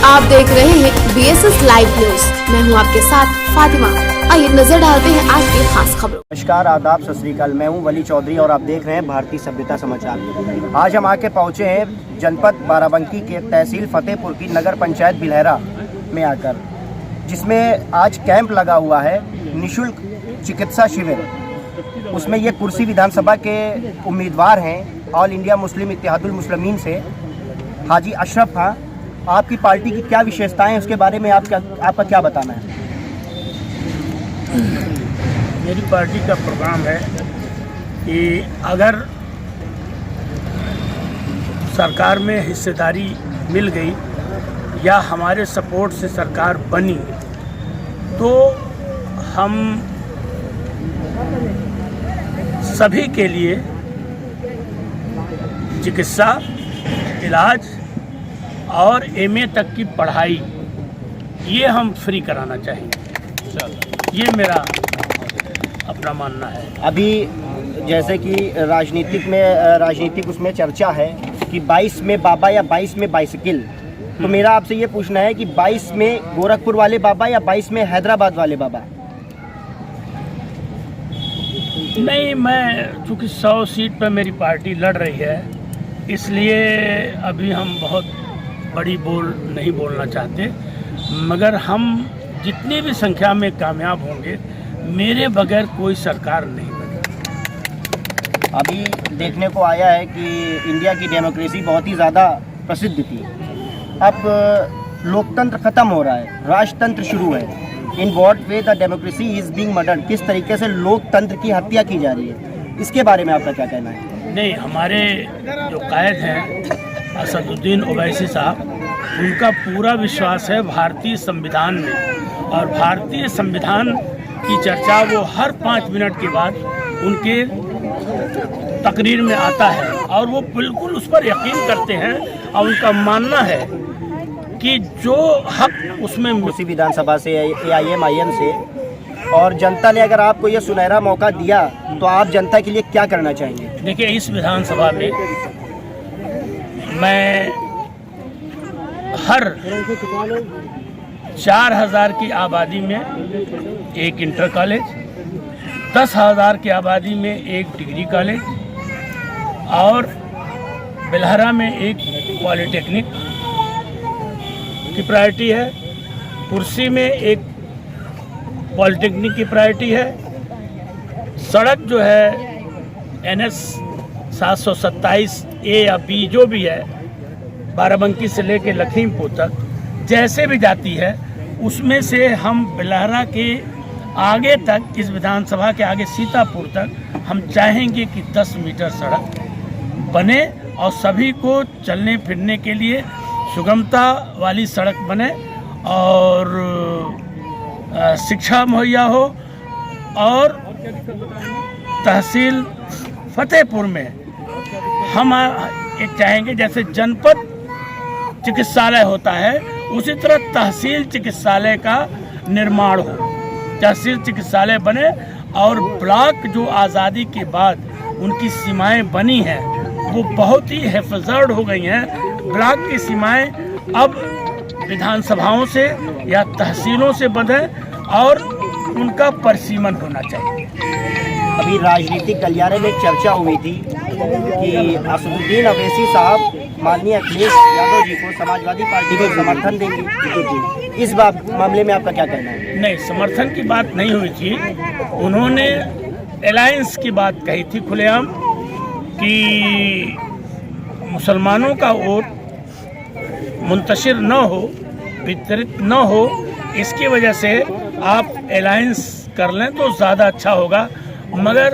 आप देख रहे हैं BSS लाइव न्यूज। मैं हूं आपके साथ फातिमा। आइए नजर डालते हैं आज की खास खबरों। नमस्कार, आदाब, सत श्री अकाल। मैं हूं वली चौधरी और आप देख रहे हैं भारतीय सभ्यता समाचार। आज हम आके पहुंचे हैं जनपद बाराबंकी के तहसील फतेहपुर की नगर पंचायत बिलहरा में आकर, जिसमें आज कैंप लगा हुआ है निःशुल्क चिकित्सा शिविर। उसमें ये कुर्सी विधानसभा के उम्मीदवार हैं all India Muslim Ittehadul Muslimeen से हाजी अशरफ खां। आपकी पार्टी की क्या विशेषताएं हैं, उसके बारे में आपका क्या बताना है? मेरी पार्टी का प्रोग्राम है कि अगर सरकार में हिस्सेदारी मिल गई या हमारे सपोर्ट से सरकार बनी तो हम सभी के लिए चिकित्सा, इलाज और MA तक की पढ़ाई ये हम फ्री कराना चाहेंगे। ये मेरा अपना मानना है। अभी जैसे कि राजनीतिक उसमें चर्चा है कि 22 में बाबा या 22 में बाइसिकल, तो मेरा आपसे ये पूछना है कि 22 में गोरखपुर वाले बाबा या 22 में हैदराबाद वाले बाबा? नहीं, मैं चूँकि 100 सीट पर मेरी पार्टी लड़ रही है, इसलिए अभी हम बहुत बड़ी बोल नहीं बोलना चाहते, मगर हम जितनी भी संख्या में कामयाब होंगे, मेरे बगैर कोई सरकार नहीं बनेगी। अभी देखने को आया है कि इंडिया की डेमोक्रेसी बहुत ही ज़्यादा प्रसिद्ध थी, अब लोकतंत्र ख़त्म हो रहा है, राजतंत्र शुरू है। In what way the democracy is being murdered, किस तरीके से लोकतंत्र की हत्या की जा रही है, इसके बारे में आपका क्या कहना है? नहीं, हमारे जो कायद हैं असदुद्दीन ओवैसी साहब, उनका पूरा विश्वास है भारतीय संविधान में, और भारतीय संविधान की चर्चा वो हर 5 मिनट के बाद उनके तकरीर में आता है और वो बिल्कुल उस पर यकीन करते हैं और उनका मानना है कि जो हक उसमें उसी विधानसभा से AIM से, और जनता ने अगर आपको ये सुनहरा मौका दिया तो आप जनता के लिए क्या करना चाहेंगे? देखिए, इस विधानसभा में मैं हर 4000 की आबादी में एक इंटर कॉलेज, 10,000 की आबादी में एक डिग्री कॉलेज और बिलहरा में एक पॉलिटेक्निक की प्रायोरिटी है, कुर्सी में एक पॉलिटेक्निक की प्रायोरिटी है। सड़क जो है NS 727A या B जो भी है, बाराबंकी से लेकर लखीमपुर तक जैसे भी जाती है, उसमें से हम बिलहरा के आगे तक, इस विधानसभा के आगे सीतापुर तक हम चाहेंगे कि 10 मीटर सड़क बने और सभी को चलने फिरने के लिए सुगमता वाली सड़क बने और शिक्षा मुहैया हो। और तहसील फतेहपुर में हम एक चाहेंगे जैसे जनपद चिकित्सालय होता है, उसी तरह तहसील चिकित्सालय का निर्माण हो, तहसील चिकित्सालय बने और ब्लॉक जो आज़ादी के बाद उनकी सीमाएं बनी हैं वो बहुत ही हिफाजत हो गई हैं। ब्लॉक की सीमाएं अब विधानसभाओं से या तहसीलों से बंधे और उनका परिसीमन होना चाहिए। अभी राजनीतिक गलियारे में चर्चा हुई थी कि असदुद्दीन ओवैसी साहब माननीय अखिलेश यादव जी को, समाजवादी पार्टी को समर्थन देंगे, इस मामले में आपका क्या कहना है? नहीं, समर्थन की बात नहीं हुई थी, उन्होंने अलायंस की बात कही थी खुलेआम कि मुसलमानों का वोट मुंतशिर न हो, वितरित न हो, इसकी वजह से आप अलायंस कर लें तो ज़्यादा अच्छा होगा। मगर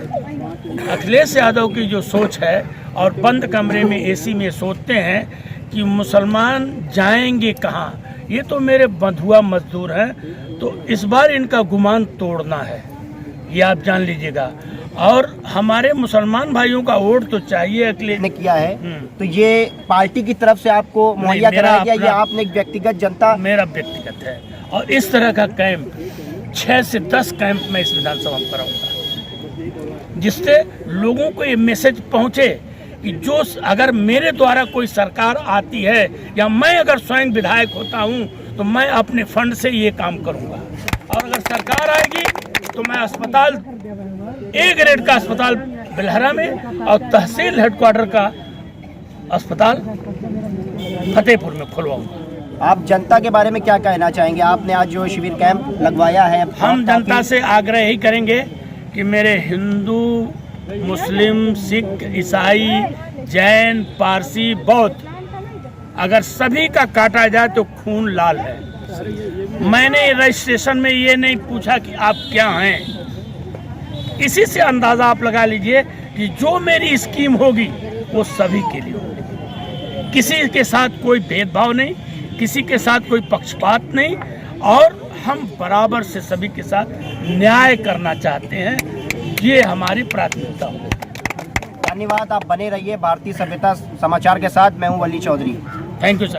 अखिलेश यादव की जो सोच है और बंद कमरे में AC में सोचते हैं कि मुसलमान जाएंगे कहाँ, ये तो मेरे बंधुआ मजदूर हैं, तो इस बार इनका गुमान तोड़ना है, ये आप जान लीजिएगा। और हमारे मुसलमान भाइयों का वोट तो चाहिए अखिलेश ने किया है, तो ये पार्टी की तरफ से आपको मुहैया कराया गया या आपने व्यक्तिगत जनता? मेरा व्यक्तिगत है, और इस तरह का कैंप 6 से 10 कैंप में इस विधानसभा में कराऊंगा, जिससे लोगों को ये मैसेज पहुंचे कि जो अगर मेरे द्वारा कोई सरकार आती है या मैं अगर स्वयं विधायक होता हूं तो मैं अपने फंड से ये काम करूंगा। और अगर सरकार आएगी तो मैं अस्पताल ए ग्रेड का अस्पताल बिलहरा में और तहसील हेडक्वार्टर का अस्पताल फतेहपुर में खुलवाऊंगा। आप जनता के बारे में क्या कहना चाहेंगे? आपने आज जो शिविर कैंप लगवाया है, हम जनता से आग्रह ही करेंगे कि मेरे हिंदू, मुस्लिम, सिख, ईसाई, जैन, पारसी, बौद्ध अगर सभी का काटा जाए तो खून लाल है। मैंने रजिस्ट्रेशन में ये नहीं पूछा कि आप क्या हैं। इसी से अंदाजा आप लगा लीजिए कि जो मेरी स्कीम होगी वो सभी के लिए होगी। किसी के साथ कोई भेदभाव नहीं, किसी के साथ कोई पक्षपात नहीं, और हम बराबर से सभी के साथ न्याय करना चाहते हैं। ये हमारी प्राथमिकता हो। धन्यवाद। आप बने रहिए भारतीय सभ्यता समाचार के साथ। मैं हूं Wali Chaudhary. Thank you sir.